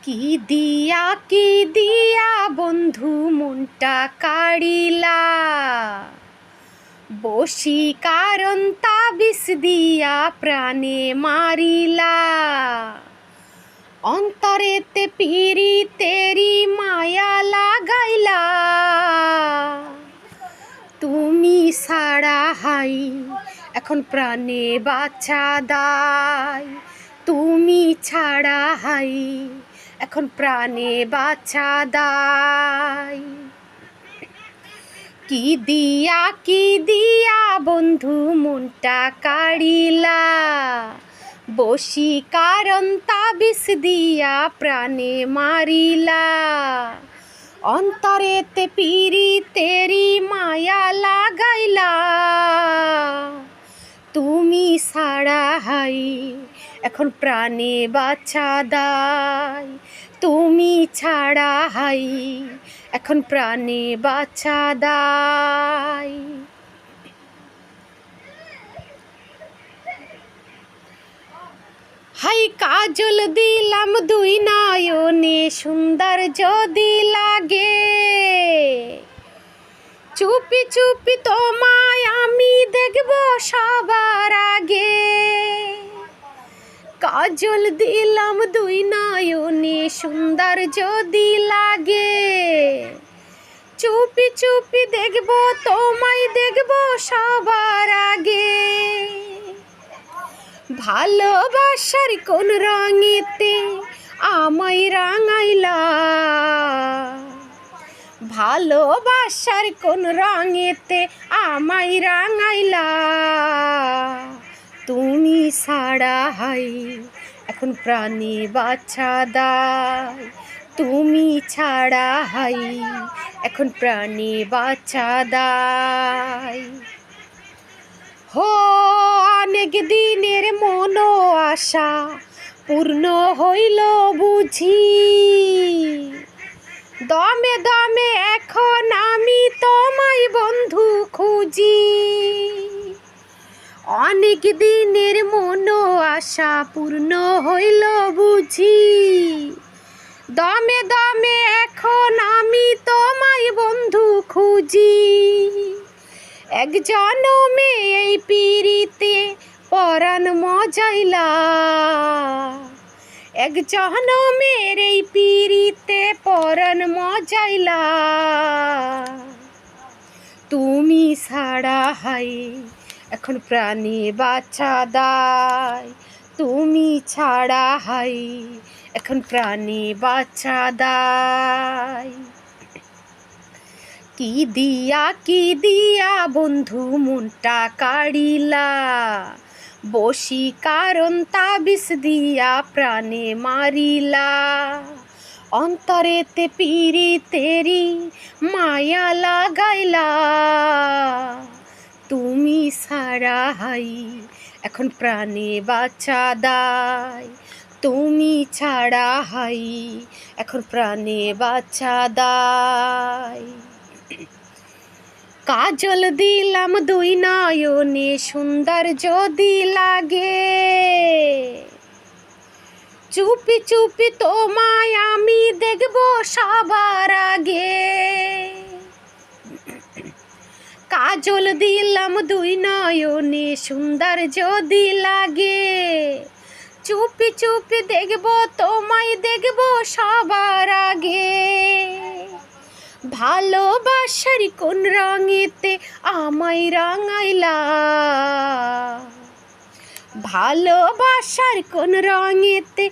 কি দিয়া বন্ধু মনটা কাড়িলা, বসি কারণ তাবিজ দিয়া প্রাণে মারিলা। অন্তরেতে পিরি তেরি মায়া লাগাইলা, তুমি ছাড়া হাই এখন প্রাণে বাঁচা দায়। তুমি ছাড়া হাই এখন প্রাণে বাঁচা দায়। কি দিয়া বন্ধু মনটা কাড়িলা, বসি কারণ তাবিজ দিয়া প্রাণে মারিলা। অন্তরেতে পিরি তেরি মায়া লাগাইলা, তুমি ছাড়া হাই এখন প্রাণে বাঁচা দায়। তুমি ছাড়া হাই এখন প্রাণে বাঁচা দায়। হাই কাজল দিলাম দুই নয়নে, সুন্দর যদি লাগে। চুপি চুপি তোমায় আমি দেখব সবার আগে। কাজল দিলাম দুই নয়নে, সুন্দর যদি লাগে। চুপি চুপি দেখব তোমায় দেখব সবার আগে। ভালোবাসার কোন রঙেতে আমায় রাঙাইলা, ভালোবাসার কোন রঙেতে আমায় রাঙাইলা। তুমি ছাড়া হাই এখন প্রাণে বাঁচা দায়। তুমি ছাড়া হাই এখন প্রাণে বাঁচা দায়। হো অনেক দিনের মন আশা পূর্ণ হইল বুঝি। দমে দমে এখন আমি তোমায় বন্ধু খুঁজি। অনেক দিনের মন আশা পূর্ণ হইল বুঝি। দমে দমে এখন আমি তোমায় বন্ধু খুঁজি। এক জনমে এই পিরিতে পরাণ মজাইলা, এক জনমের এই পিরিতে পরাণ মজাইলা। তুমি ছাড়া হাই এখন প্রাণে বাঁচা দায়। তুমি ছাড়া হাই এখন প্রাণে বাঁচা দায়। কি দিয়া বন্ধু মনটা কাড়িলা, বসি কারণ তাবিজ দিয়া প্রাণে মারিলা। অন্তরেতে পিরি তেরি মায়া লাগাইলা, তুমি ছাড়া হাই এখন প্রাণে বাঁচা দায়। তুমি ছাড়া হাই এখন প্রাণে বাঁচা দায়। কাজল দিলাম দুই নয়নে, সুন্দর যদি লাগে। চুপি চুপি তোমায় আমি দেখব সবার আগে। কাজল দিলাম দুই নয়নে, সুন্দর যদি লাগে। চুপি চুপি দেখব তোমায় দেখব সবার আগে। ভালোবাসার কোন রঙেতে আমায় রাঙাইলা, ভালোবাসার কোন রঙেতে